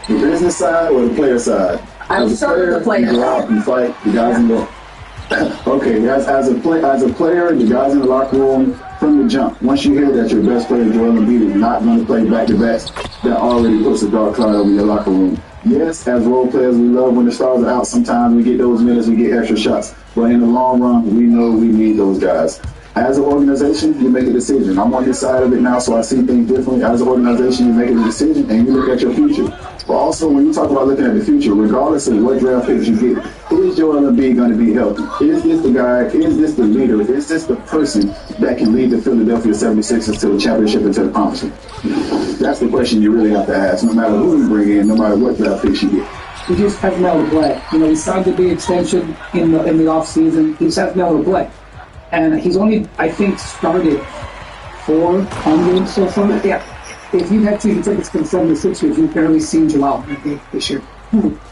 The business side or the player side? I'm starting the player. You go out and fight. The guys in the okay. As a player, the guys in the locker room from the jump. Once you hear that your best player, Joel Embiid, is not going to play back-to-backs, that already puts a dark cloud over your locker room. Yes, as role players, we love when the stars are out. Sometimes we get those minutes, we get extra shots. But in the long run, we know we need those guys. As an organization, you make a decision. I'm on this side of it now, so I see things differently. As an organization, you make a decision and you look at your future. But also, when you talk about looking at the future, regardless of what draft picks you get, is Joel Embiid going to be healthy? Is this the guy? Is this the leader? Is this the person that can lead the Philadelphia 76ers to the championship and to the conference? That's the question you really have to ask, no matter who you bring in, no matter what draft picks you get. He just hasn't been able to play. You know, he signed the big extension in the offseason. He just hasn't been able to play. And he's only, I think, started 4 home games so far. Yeah. If you had season tickets to the 76ers, you've barely seen Joel this year.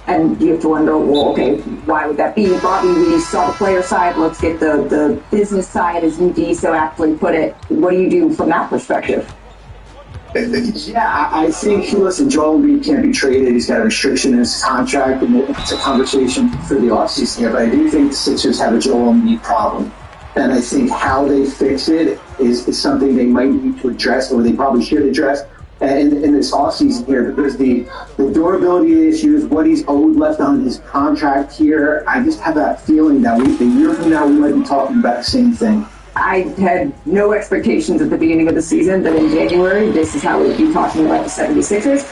And you have to wonder, well, okay, why would that be? Bobby, we saw the player side. Let's get the business side, as UD so aptly put it. What do you do from that perspective? Yeah, I think, listen, Joel Embiid can't be traded. He's got a restriction in his contract, and it's a conversation for the offseason here. But I do think the Sixers have a Joel Embiid problem. And I think how they fix it is something they might need to address, or they probably should address in this offseason here, because the durability issues, what he's owed left on his contract here, I just have that feeling that a year from now we might be talking about the same thing. I had no expectations at the beginning of the season that in January this is how we would be talking about the 76ers.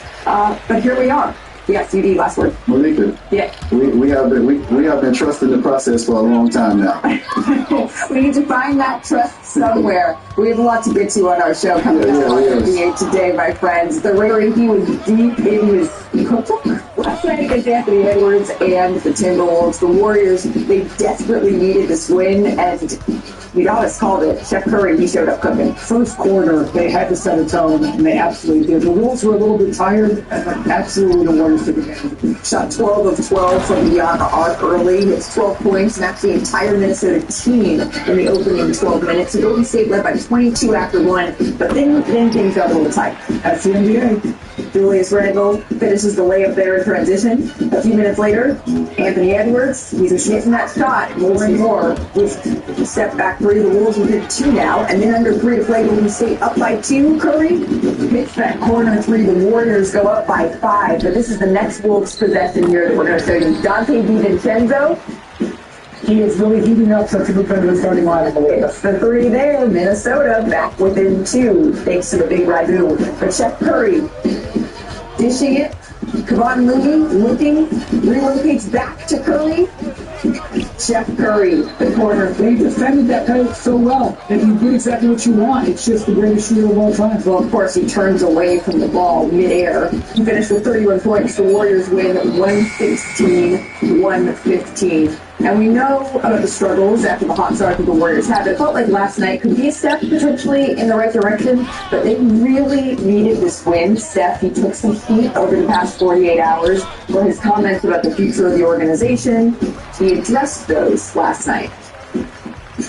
But here we are. Yes, UD, last word. Malika, yeah. we have been trusting the process for a long time now. We need to find that trust somewhere. We have a lot to get to on our show coming up on NBA Today, my friends. The Raider, he was deep in his last night against Anthony Edwards and the Timberwolves. The Warriors, they desperately needed this win, and Giannis called it. Chef Curry, he showed up cooking. First quarter, they had to set a tone, and they absolutely did. The Wolves were a little bit tired, and absolutely the Warriors took advantage. Shot 12 of 12 from beyond the arc early. It's 12 points, and that's the entire Minnesota team in the opening 12 minutes. So Golden State led by 22 after 1, but then things got a little tight. That's the NBA. Julius Randle finishes the layup there in transition. A few minutes later, Anthony Edwards, he's hitting that shot more and more. With step back 3, the Wolves within 2 now, and then under 3 to play, Golden State up by 2. Curry hits that corner 3. The Warriors go up by 5. But this is the next Wolves possession here that we're going to show you. Dante DiVincenzo. He is really heating up such a competitive starting lineup. It's the 3 there. Minnesota back within 2, thanks to the big Ragu. But Chef Curry dishing it. Kevon Looney looking, relocates back to Curry. Chef Curry, the corner. They defended that pass so well that you get exactly what you want. It's just the greatest shooter of all time. Well, of course, he turns away from the ball midair. He finished with 31 points. The Warriors win 116-115. And we know about the struggles after the hot start that the Warriors had. It felt like last night could be a step potentially in the right direction, but they really needed this win. Steph, he took some heat over the past 48 hours for his comments about the future of the organization. He addressed those last night.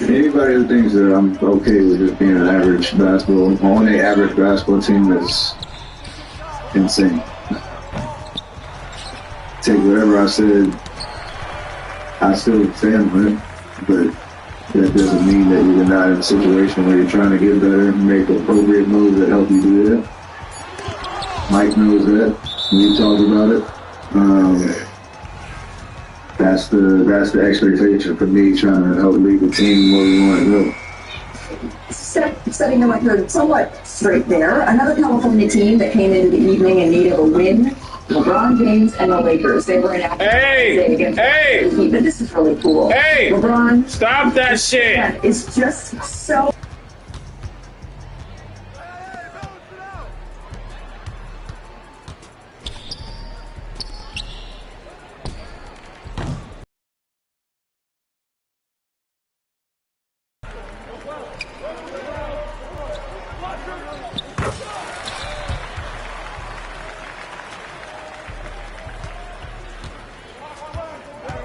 Anybody who thinks that I'm okay with just being an average basketball, only average basketball team, is insane. Take whatever I said, I still stand with it, but that doesn't mean that you're not in a situation where you're trying to get better and make appropriate moves that help you do that. Mike knows that. We talked about it. That's the expectation for me, trying to help lead the team where we want to go. Setting the record somewhat straight there. Another California team that came into the evening in need of a win. LeBron James and the Lakers. They were in action today against the Heat, but this is really cool. LeBron, stop that shit! It's just so.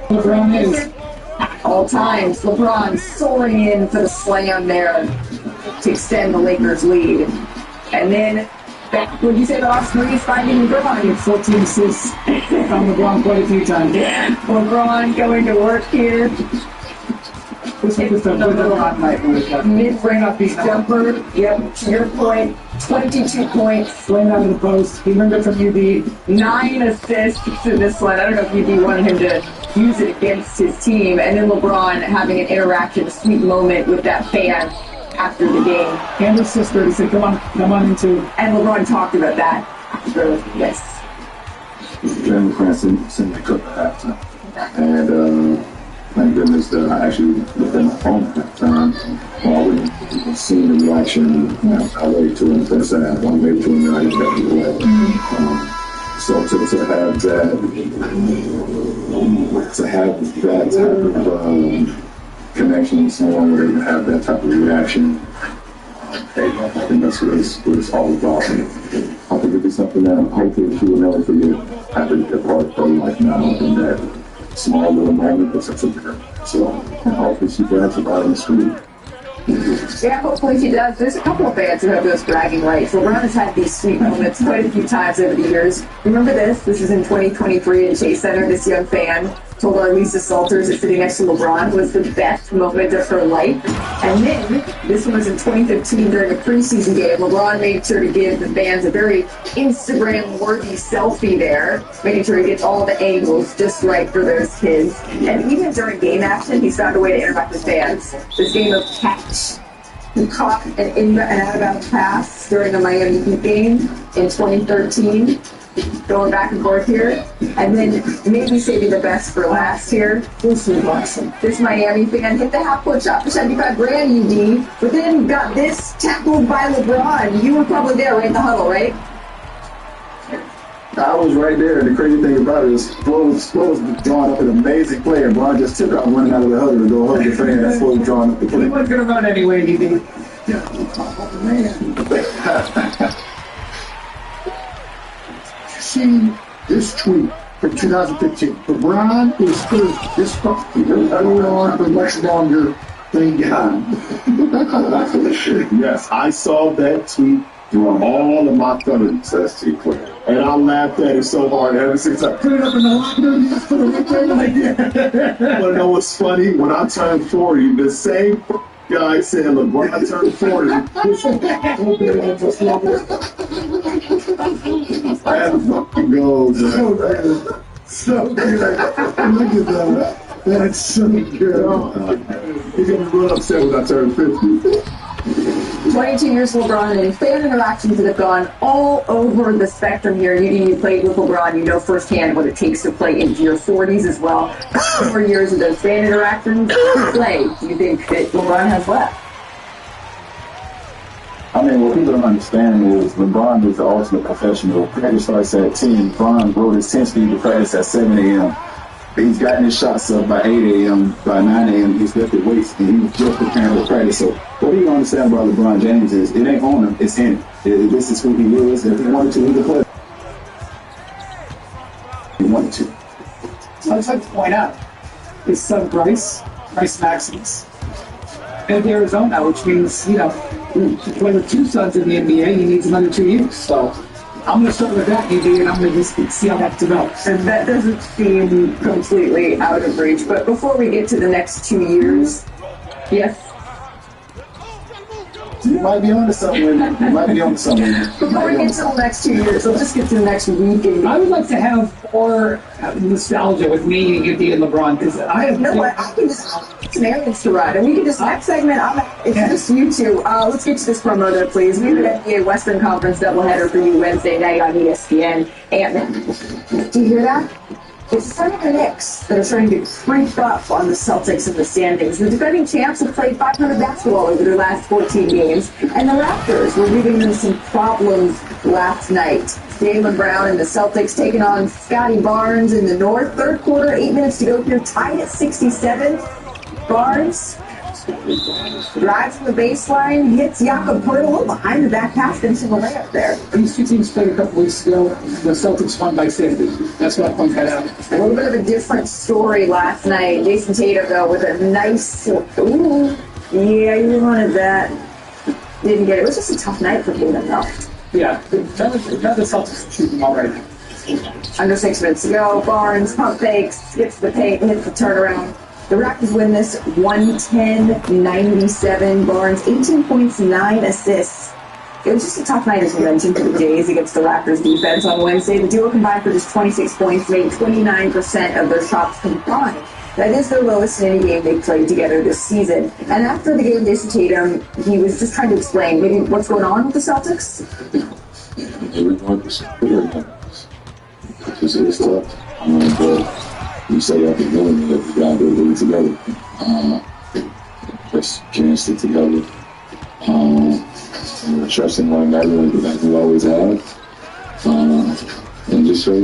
LeBron is. All times, LeBron soaring in for the slam there to extend the Lakers' lead. And then Would you say the last 3 is finding LeBron? 14 assists. Found LeBron quite a few times. LeBron going to work here. This was a good LeBron night. Mid-range jumper. Yep, to your point. 22 points. Slammed out of the post. He learned it from UD. 9 assists in this one. I don't know if UD wanted him to use it against his team. And then LeBron having an interaction, a sweet moment with that fan after the game. And his sister, he said, come on into. And LeBron talked about that after this. Jeremy Cranston sent me a cup at halftime. And thank goodness that I actually looked at my phone at that time. Well, I wouldn't see the reaction. I waited till the first half. I waited till the night got the play. So to have that type of connection with someone where you have that type of reaction, I think that's what it's all about. I think it'd be something that hopefully she will never forget after the part of her life now, in that small little moment of such a girl. So, and hopefully she brags about it in school. Yeah, hopefully she does. There's a couple of fans who have those bragging rights. LeBron has had these sweet moments quite a few times over the years. Remember this? This is in 2023 at Chase Center. This young fan told our Lisa Salters that sitting next to LeBron was the best moment of her life. And then, this one was in 2015 during a preseason game. LeBron made sure to give the fans a very Instagram-worthy selfie there, making sure he gets all the angles just right for those kids. And even during game action, he's found a way to interact with fans. This game of catch. He caught an out-of-bounds pass during a Miami Heat game in 2013. Going back and forth here. And then maybe saving the best for last here. This is awesome. This Miami fan hit the half-court shot for 75 grand, UD, but then got this tackled by LeBron. You were probably there right in the huddle, right? I was right there. The crazy thing about it is Flo was drawing up an amazing play, and Bron just took off running out of the huddle to go hug the fan. That's Flo was drawing up the play. He wasn't going to run anyway, UD. Yeah. Oh, man. See this tweet from 2015. LeBron is first. This fucking on for much longer than God. Yes, I saw that tweet during all of my 30s. That's too clear. And I laughed at it so hard ever since I Put it up in the locker and just put it right there like that. Want to know what's funny? When I turned 40, the same guy said LeBron turned 40. That fucking goes. So good. So good. Look at that. That's so good. He's going to be real upset when I turn 50. 22 years of LeBron and fan interactions that have gone all over the spectrum here. You played with LeBron, you know firsthand what it takes to play into your 40s as well. 4 years of those fan interactions. Play, do you think that LeBron has left? I mean, what people don't understand is LeBron is the ultimate professional. Practice starts at 10. LeBron wrote his 10-speed to practice at 7 a.m. He's gotten his shots up by 8 a.m. By 9 a.m. he's lifted weights, and he was just preparing for practice. So what you understand about LeBron James is it ain't on him, it's in him. This is who he is. If he wanted to, he could play. He wanted to. So I'd like to point out his son Bryce Maximus, in Arizona, which means, to play with 2 sons in the NBA, he needs another 2 years. So I'm going to start with that, UD, and I'm going to just see how that develops. And that doesn't seem completely out of reach. But before we get to the next 2 years, yes? You might be on to something. Before we get to the next 2 years, let's just get to the next week. I would like to have more nostalgia with me, UD, and LeBron, because I have... You know what? I can just scenarios to run, and we can just next segment. It's just you two. Let's get to this promo though, please. We have an NBA Western Conference doubleheader for you Wednesday night on ESPN. And do you hear that? It's some of the Knicks that are starting to creep up on the Celtics in the standings. The defending champs have played 500 basketball over their last 14 games, and the Raptors were giving them some problems last night. Jaylen Brown and the Celtics taking on Scotty Barnes in the North. Third quarter, 8 minutes to go here, tied at 67. Barnes drives from the baseline, hits Jakob Poeltl a little behind the back pass, finishing the layup there. These 2 teams played a couple weeks ago. The Celtics won by 50. That's what I point that out. A little bit of a different story last night. Jason Tatum, though, with a nice... Ooh, yeah, you wanted that. Didn't get it. It was just a tough night for Tatum, though. Yeah, the Celtics are shooting all right now. Under 6 minutes to go. Barnes pump fakes, gets the paint, hits the turnaround. The Raptors win this 110-97. Barnes 18 points, 9 assists. It was just a tough night, as we mentioned, for the Jays against the Raptors defense on Wednesday. The duo combined for just 26 points, made 29% of their shots combined. That is their lowest in any game they've played together this season. And after the game, Jason Tatum, he was just trying to explain maybe what's going on with the Celtics. It's tough. But you say after doing it, you gotta do it together. Just can't stick together. Trusting one another like we always have. And just show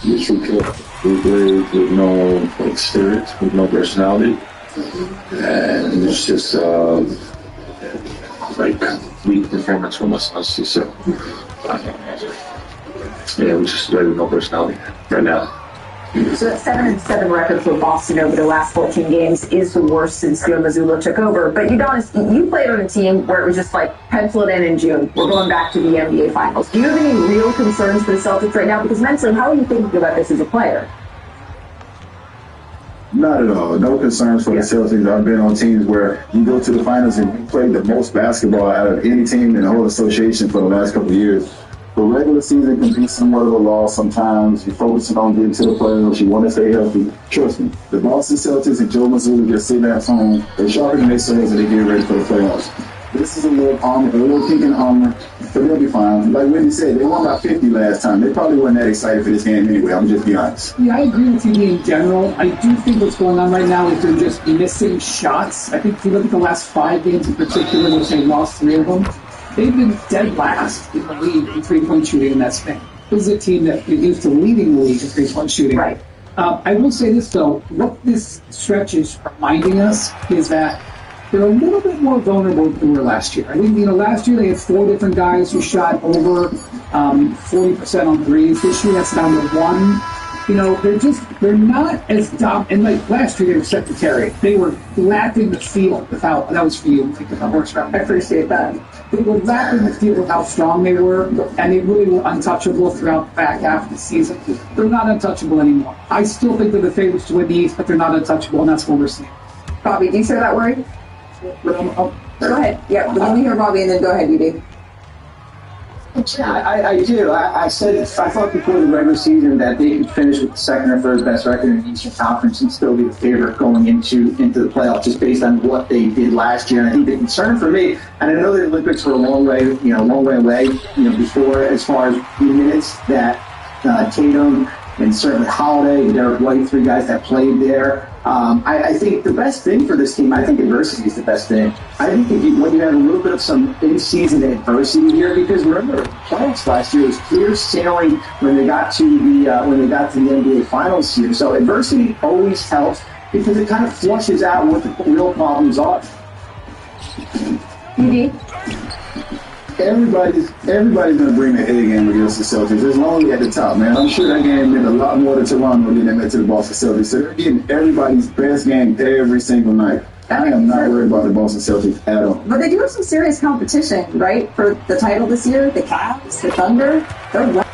your true character. We play with no experience, with no personality. And it's just like weak performance from us. So yeah, we just play with no personality right now. So that 7-7 record for Boston over the last 14 games is the worst since Joe Mazzulla took over. But Udonis, you played on a team where it was just like pencil it in June. We're going back to the NBA Finals. Do you have any real concerns for the Celtics right now? Because mentally, how are you thinking about this as a player? Not at all. No concerns for the Celtics. I've been on teams where you go to the finals and you play the most basketball out of any team in the whole association for the last couple of years. The regular season can be somewhat of a loss sometimes. You're focusing on getting to the playoffs. You want to stay healthy. Trust me, the Boston Celtics and Joe Mazzulla just sitting at home. They're sharpening their swords and they get ready for the playoffs. This is a little armor, a little pink and armor, but they'll be fine. Like Wendy said, they won by 50 last time. They probably weren't that excited for this game anyway. I'm just being honest. Yeah, I agree with you in general. I do think what's going on right now is they're just missing shots. I think if you look at the last 5 games in particular, which they lost 3 of them, they've been dead last in the league in three-point shooting in that span. This is a team that is used to leading the league in three-point shooting. Right. I will say this, though. What this stretch is reminding us is that they're a little bit more vulnerable than they were last year. I think, last year they had 4 different guys who shot over 40% on threes. This year that's down to 1. They're not as dominant. And like last year, they were secretary. They were lapping the field without. That was for you. I think that works around. I appreciate that. They were lapping the field with how strong they were, and they really were untouchable throughout the back half of the season. They're not untouchable anymore. I still think they're the favorites to win the East, but they're not untouchable, and that's what we're seeing. Bobby, do you share that worry? Go ahead. Yeah, let me hear Bobby, and then go ahead, UD. Yeah, I do. I thought before the regular season that they could finish with the second or third best record in the Eastern Conference and still be the favorite going into the playoffs, just based on what they did last year. And I think the concern for me, and I know the Olympics were a long way away, before as far as the minutes that Tatum and certainly Holiday, Derek White, 3 guys that played there. I think the best thing for this team, I think adversity is the best thing. I think when you have a little bit of some in-season adversity here, because remember, playoffs last year was clear sailing when they got to the NBA Finals here. So adversity always helps because it kind of flushes out what the real problems are. Everybody's going to bring their A game against the Celtics. As long as at the top, man. I'm sure that game meant a lot more to Toronto than they meant to the Boston Celtics. So they're getting everybody's best game every single night. I am not worried about the Boston Celtics at all. But they do have some serious competition, right, for the title this year. The Cavs, the Thunder, they're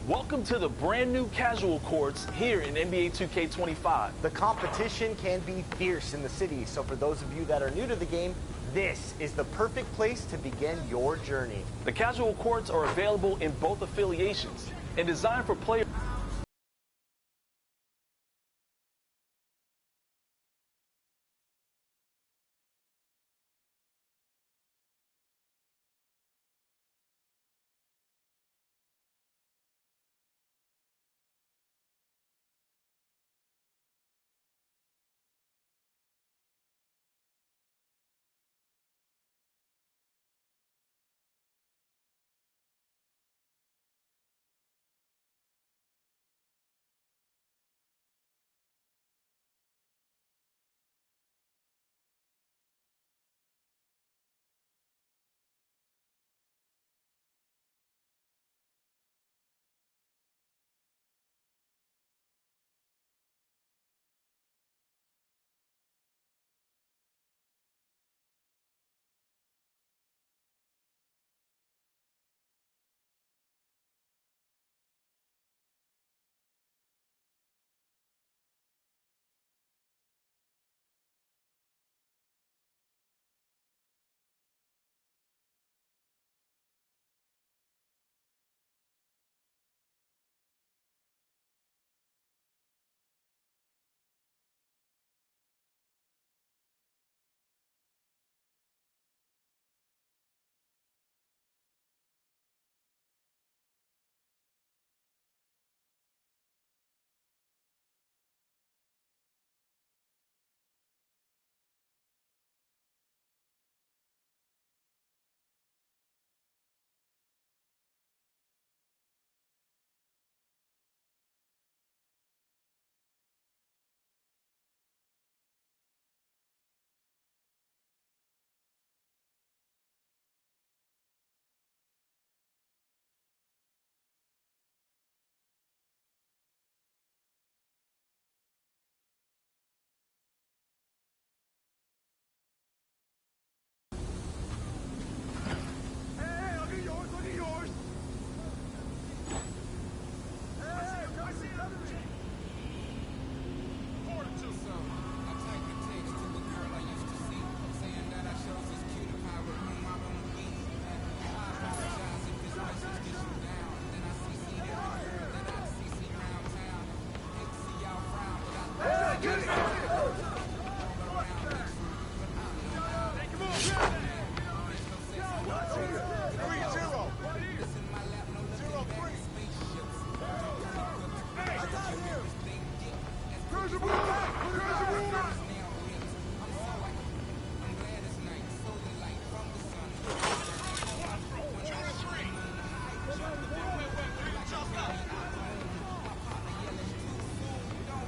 Welcome to the brand new casual courts here in NBA 2k25. The competition can be fierce in the city, so for those of you that are new to the game, this is the perfect place to begin your journey. The casual courts are available in both affiliations and designed for players.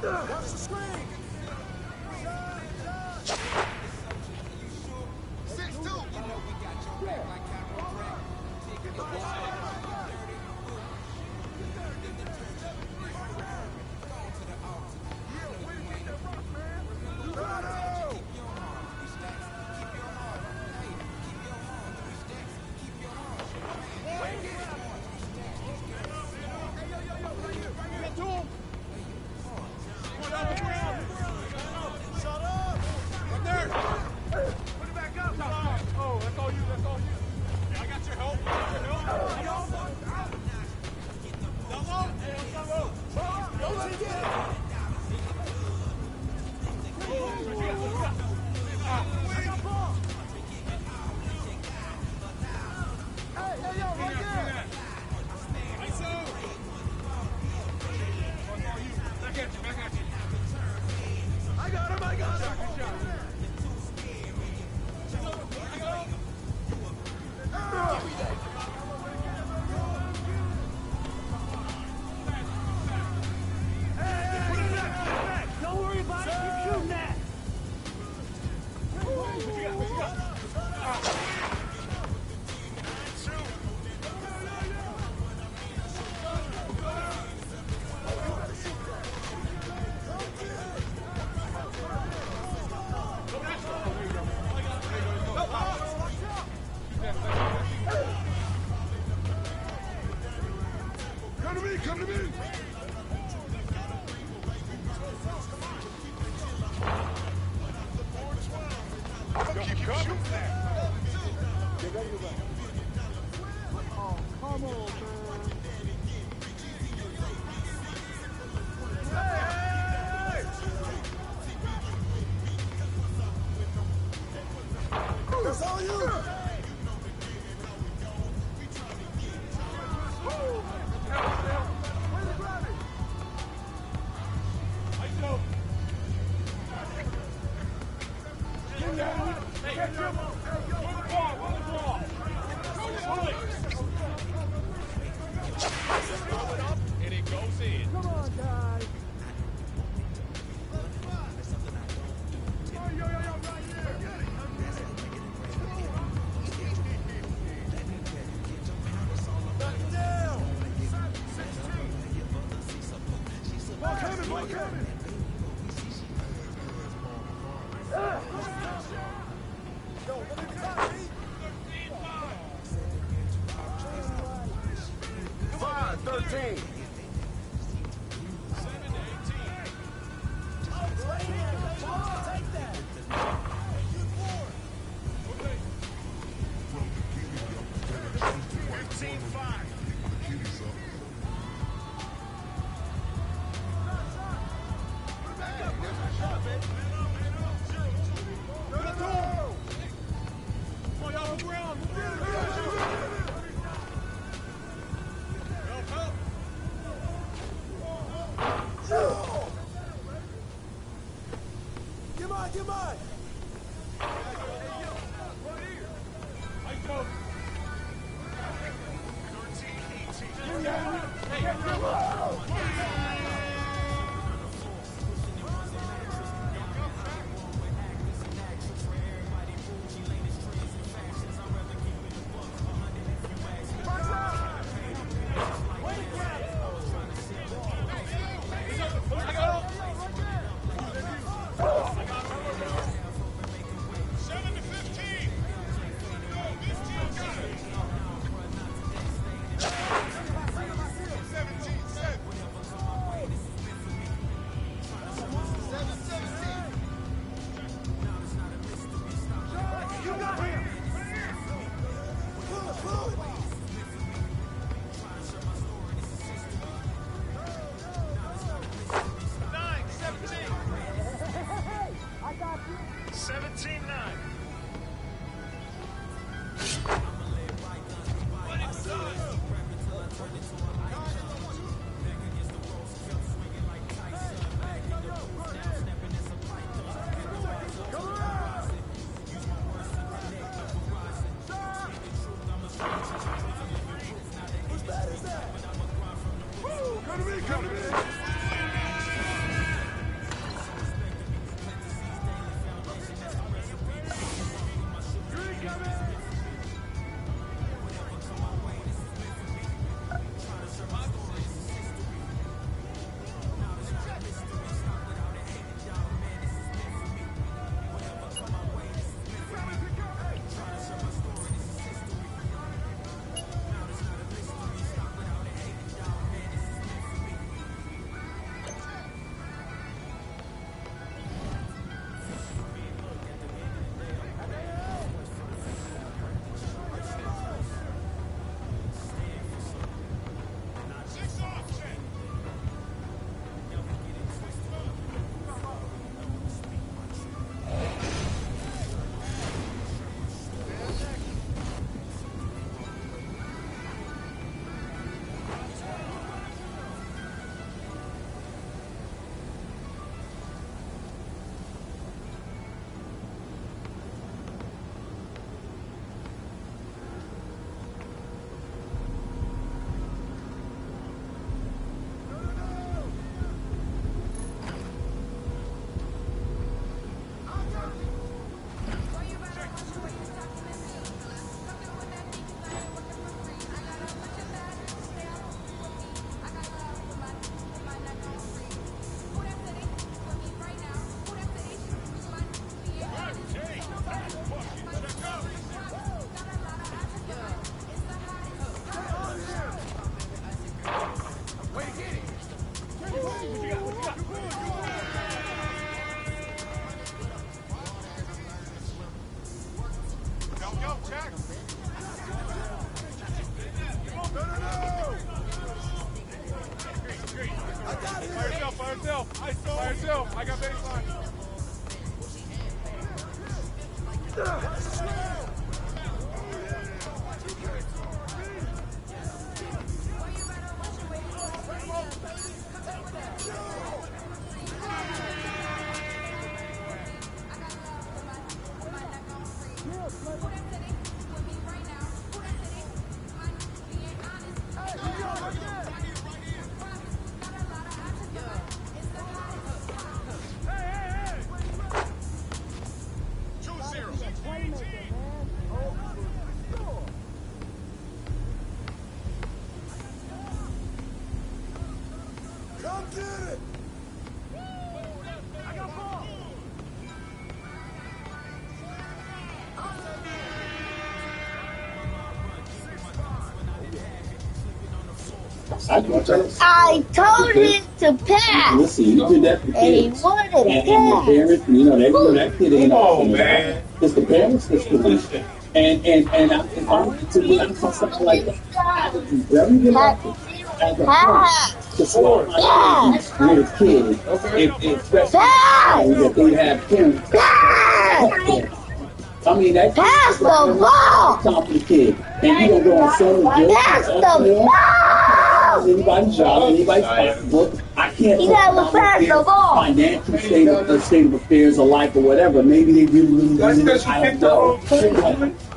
Watch the screen. 6-2. That's all you. And it goes in. Come on, guys. Get mine! Come get it! I told him to pass. Listen, you do that for And he kids. wanted And to the pass. parents, you know, that kid ain't Come on, man. It's the parents that's doing it. And if I were to be honest on something like that, I would be very reluctant as a parent to swap my babies with a kid, especially that they have parents. I mean, that Pass the ball. top of the kid. And you don't go on sell the Pass the ball. anybody's job, anybody's pocketbook. I can't You talk never about pass their the ball. financial state of affairs of life or whatever. Maybe they really I don't know.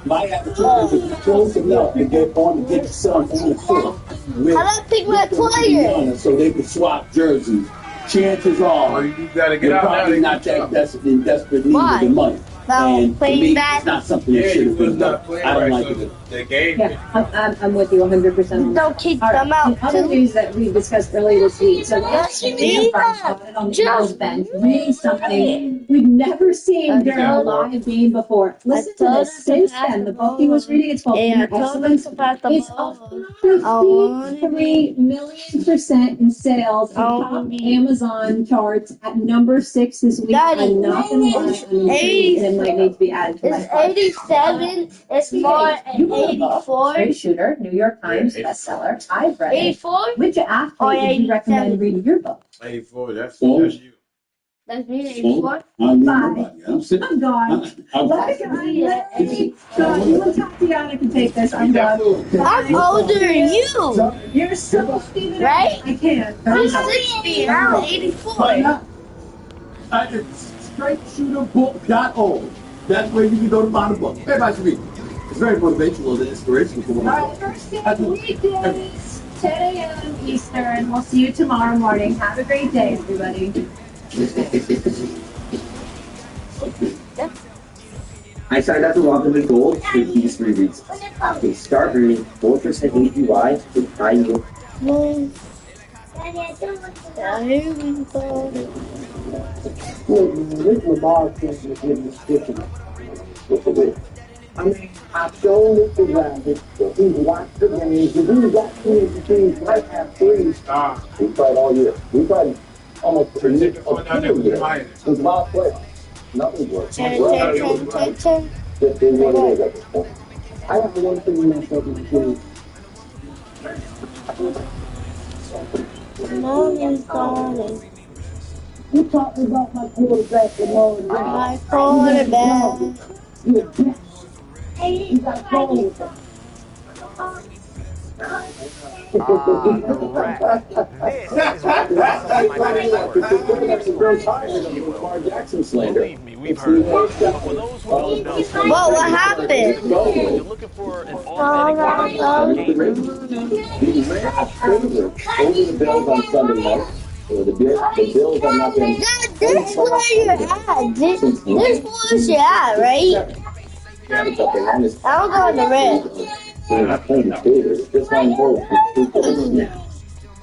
My attitude is close enough to get your son on the court. How about pick my player? So they can swap jerseys. Chances are, You gotta get you're out probably now. not that desperate need of the money. Well, And to playing me, bad. it's not something that Yeah, should you have was been not done. playing I don't right, like so it. the game. Yeah, I'm with you 100% on that. Don't kick All them right. out, In other too. news that we discussed earlier this week, so yesterday, spotted on the Eagles bench, doing something we've never seen during a live game before. Listen to this. Since then, the book he was reading, it's called Inner Excellence. It's up 53 million% in sales, and top Amazon charts at number 6 this week. Daddy, I'm not gonna lie, I'm intrigued, and it might need to be added to my It's cart. 87. It's more than 84. Straight Shooter, New York Times bestseller. I've read it. 84? Which athlete Or would you recommend 87. reading your book? 84, that's Oh. you. That's me, 84. I'm Five. I'm sitting. I'm gone. Let me go. You and Tatiana can take this. I'm gone. I'm older than you. You're so Stephen. Right? I can't. I'm 60. I'm 84. StraightShooterBook.org. That's where you can go to find the book. Everybody should read it. It's very motivational and inspirational. All right, first thing weekdays, 10 a.m. Eastern. We'll see you tomorrow morning. Have a great day, everybody. I signed up to Welcome to Gold for these 3 reasons. Okay, start reading 4% APY with IU. Rick Lamar thing was in the stitching. I mean, I've shown this around it. He's watched the games. If he's got 2 of the teams might have 3. We tried all year. We tried almost a year. It was about playoffs. Nothing worked. Just being what it is at this point. I have one thing messed up with the team. You talking about my quarterback and all that. My quarterback. You a bitch. You got a problem with that. Jackson slander. Believe me, we've heard. But for those who don't know, Well, what happened? if you're looking for an automatic game, Over the Bills on Sunday night. The Bills are not going to. This is where you're at. This is where you're at, right? I don't go in the red. Just one vote now.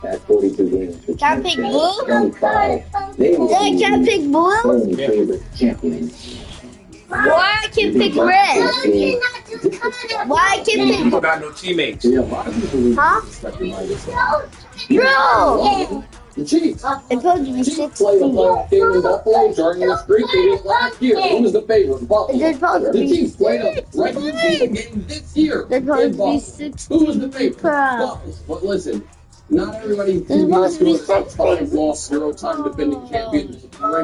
At 42 games. Can I pick blue? 25. Dad, can I pick blue? Only favorite champions. Why I can pick red? Why I can You pick... don't got no teammates. Yeah, a lot of people Huh? Bro! The Chiefs. It's supposed to be Chiefs played a playoff game in Buffalo during the streak they did last year. Who was the favorite? Buffalo. They're supposed to The be Chiefs played a regular season game this year. They're supposed in to be Buffalo. 16. Who was the favorite? Crap. Buffalo. But listen, Not everybody can be as good as 5 loss, 0-time defending champions. I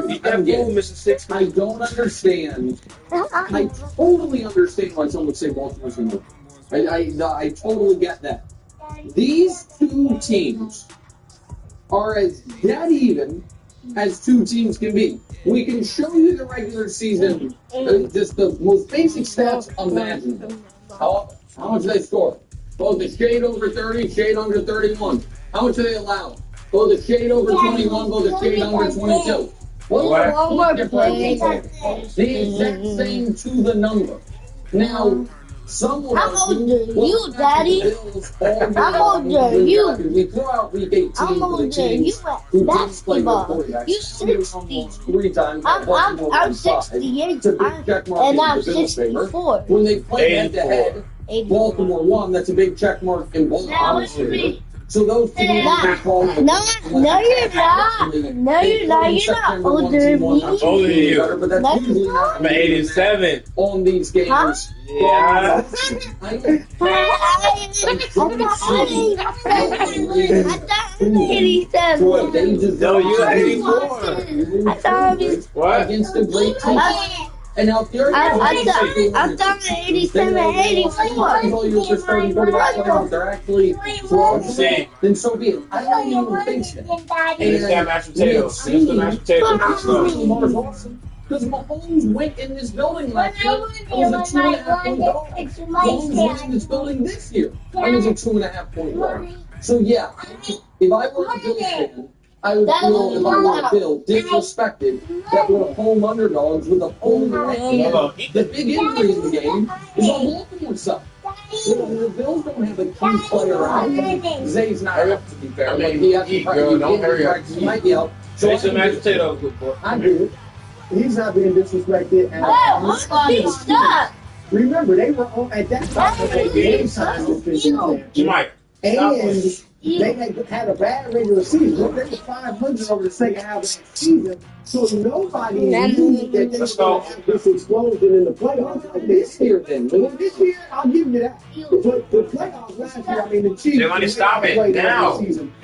don't understand. I totally understand why someone would say Baltimore's going to win. I totally get that. These two teams are as dead even as two teams can be. We can show you the regular season, just the most basic stats imaginable. How much they score? Both a shade over 30, shade under 31. How much do they allow? Both a shade over 21, both a shade under 22. What difference? The exact same to the number. Now, someone How old are you, Daddy? How old are you? We throw out week 18 I'm older than you at basketball. You 60. 3 times. I'm 68. And I'm 64. When they play head to head, Baltimore won. That's a big check mark in Baltimore. So those two No, you're not. No, you're not. You're not older than me. I'm older than you. But that's usually not I'm 87. on these games. Huh? Yeah. I thought 87. No, you're 84. I thought it was What? Against a great team. And out there, I thought 87, 84. they're actually fraudulent. Then so be it. I don't even think so. It's got mashed potatoes. It's the mashed potatoes. Because Mahomes went in this building last year. It was a 2.5 point dog. Mahomes went in this building this year. It was a 2.5 point dog. So yeah, if I were a Bills fan, I would feel, if I were a Bill, disrespected that we're home underdogs with a home record. The big injury in the game is on Baltimore's side. The Bills don't have a key player out. Zay's not up, to be fair. I mean, He has to don't hurry up. He might be out. So Make some mashed potatoes, good boy. I do. He's not being disrespected. And Stop. remember, they were on at that time. They signed the official. Mike. And they had a bad regular season. They were 500 over the second half of the season. So nobody knew that they were going to have this explosion in the playoffs like this year. Well, this year, I'll give you that. But the playoffs last year, I mean, the Chiefs. They want to stop it now.